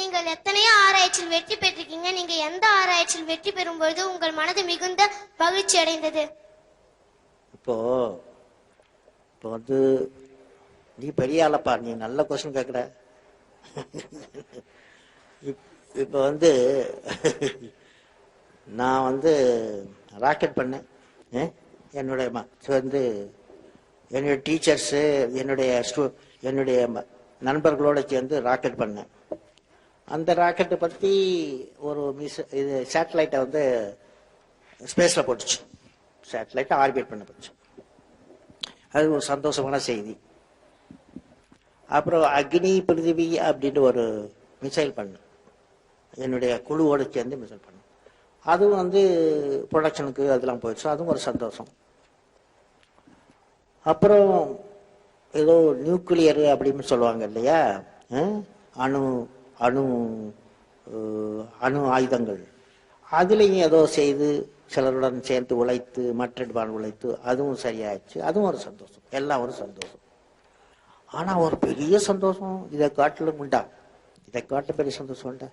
நீங்கள் எத்தனையோ ஆராய்ச்சியில் வெற்றி பெற்றிருக்கீங்க. நீங்க எந்த ஆராய்ச்சியில் வெற்றி பெறும் பொழுது உங்கள் மனது மிகுந்த மகிழ்ச்சி அடைந்தது? இப்போ வந்து நீ பெரிய ஆளப்பா, நீ நல்ல கொஸ்டின் கேட்குற. இப்போ வந்து நான் வந்து ராக்கெட் பண்ணேன். என்னுடைய வந்து என்னுடைய டீச்சர்ஸு என்னுடைய நண்பர்களோட சேர்ந்து ராக்கெட் பண்ணேன். அந்த ராக்கெட்டை பற்றி ஒரு இது சேட்டலைட்டை வந்து ஸ்பேஸில் போட்டுச்சு. சேட்டலைட்டை ஆர்பிட் பண்ண போச்சு. அது ஒரு சந்தோஷமான செய்தி. அப்புறம் அக்னி பிருத்திவி அப்படின்ட்டு ஒரு மிசைல் பண்ணேன். என்னுடைய குழுவோடு சேர்ந்து மிசைல் பண்ணேன். அதுவும் வந்து ப்ரொடக்ஷனுக்கு அதெல்லாம் போயிடுச்சு. அதுவும் ஒரு சந்தோஷம். அப்புறம் ஏதோ நியூக்ளியர் அப்படின்னு சொல்லுவாங்க இல்லையா, அணு அணு அணு ஆயுதங்கள், அதுலேயும் ஏதோ செய்து சிலருடன் சேர்ந்து உழைத்து மற்றொரு உழைத்து அதுவும் சரியாயிடுச்சு. அதுவும் ஒரு சந்தோஷம். எல்லாம் ஒரு சந்தோஷம். ஆனால் ஒரு பெரிய சந்தோஷம் இதை காட்டிலும் உண்டா, இதை காட்ட பெரிய சந்தோஷம் உண்டா.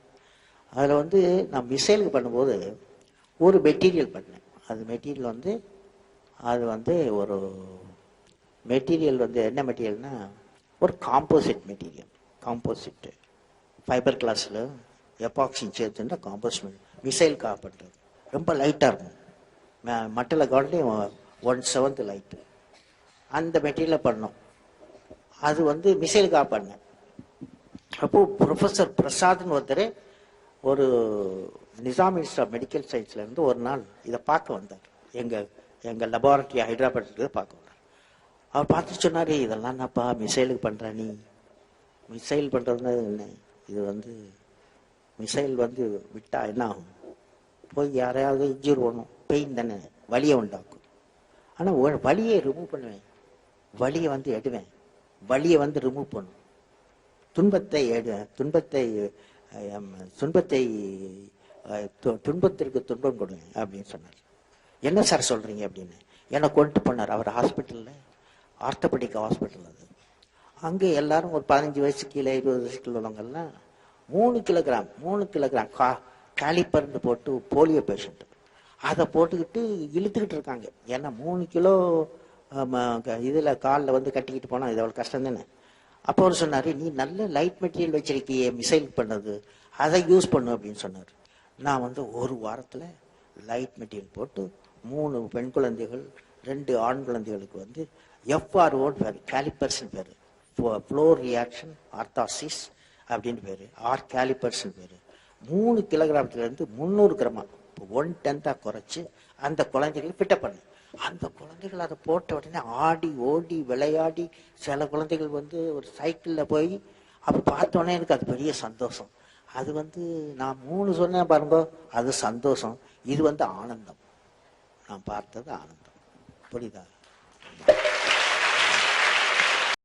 அதில் வந்து நான் மிசைலுக்கு பண்ணும்போது ஒரு மெட்டீரியல் பண்ணேன். அது மெட்டீரியல் வந்து அது வந்து ஒரு மெட்டீரியல் வந்து என்ன மெட்டீரியல்னா ஒரு காம்போசிட் மெட்டீரியல். காம்போசிட்டு ஃபைபர் கிளாஸில் எபாக்சி சேர்த்துன்னா காம்போசிட் மிசைலுக்காக பண்ணுறது. ரொம்ப லைட்டாக இருக்கும். மட்டில் காட்டிலையும் 1/7 லைட்டு. அந்த மெட்டீரியலை பண்ணோம். அது வந்து மிசைலுக்காக பண்ணேன். அப்போது ப்ரொஃபஸர் பிரசாத்னு ஒருத்தர் ஒரு நிசாம் இன்ஸ்டியூட் ஆஃப் மெடிக்கல் சயின்ஸ்லேருந்து ஒரு நாள் இதை பார்க்க வந்தார். எங்கள் லெபார்டரி ஹைதராபாத்துக்கு பார்க்க வந்தார். அவர் பார்த்து சொன்னார், இதெல்லாம் என்னப்பா மிசைலுக்கு பண்ணுற நீ? மிசைல் பண்ணுறதுன்னா என்ன? இது வந்து மிசைல் வந்து விட்டால் என்ன ஆகும்? போய் யாரையாவது இன்ஜூர் பண்ணும், பெயின் தானே, வலியை உண்டாக்கும். ஆனால் வலியை ரிமூவ் பண்ணுவேன், வலியை வந்து எடுவேன், வலியை வந்து ரிமூவ் பண்ணும், துன்பத்தை துன்பத்திற்கு துன்பம் கொடுங்க அப்படின்னு சொன்னார். என்ன சார் சொல்றீங்க அப்படின்னு என்னை கொண்டு போனார். அவர் ஹாஸ்பிட்டலில், ஆர்த்தோபெடிக் ஹாஸ்பிட்டல். அது அங்கே எல்லாரும் ஒரு 15 வயசு கீழே 20 வயசு கீழே உள்ளவங்கெல்லாம் 3 கிலோகிராம் காலிப்பர்னு போட்டு போலியோ பேஷண்ட் அதை போட்டுக்கிட்டு இழுத்துக்கிட்டு இருக்காங்க. ஏன்னா 3 கிலோ இதில் காலில் வந்து கட்டிக்கிட்டு போனால் இது அவ்வளோ கஷ்டம் தானே. அப்போ அவர் சொன்னார், நீ நல்ல லைட் மெட்டீரியல் வச்சிருக்கியே மிசைல் பண்ணது, அதை யூஸ் பண்ணு அப்படின்னு சொன்னார். நான் வந்து ஒரு வாரத்தில் லைட் மெட்டீரியல் போட்டு 3 பெண் குழந்தைகள் 2 ஆண் குழந்தைகளுக்கு வந்து எஃப்ஆர்ஓன்னு பேர், கேலிப்பர்ஸ்ன்னு பேர், ஃப்ளோர் ரியாக்ஷன் ஆர்த்தாசிஸ் அப்படின்னு பேர், கேலிப்பர்ஸ்ன்னு பேர், 3 கிலோகிராமத்துலேருந்து 300 கிராமா 1/10 குறைச்சி அந்த குழந்தைகளை ஃபிட்டப் பண்ணு. அந்த குழந்தைகள் அதை போட்ட உடனே ஆடி ஓடி விளையாடி, சில குழந்தைகள் வந்து ஒரு சைக்கிளில் போய் அப்போ பார்த்தோன்னே எனக்கு அது பெரிய சந்தோஷம். அது வந்து நான் 3 சொன்னேன் பாருங்க, அது சந்தோஷம். இது வந்து ஆனந்தம். நான் பார்த்தது ஆனந்தம். புரியுதா?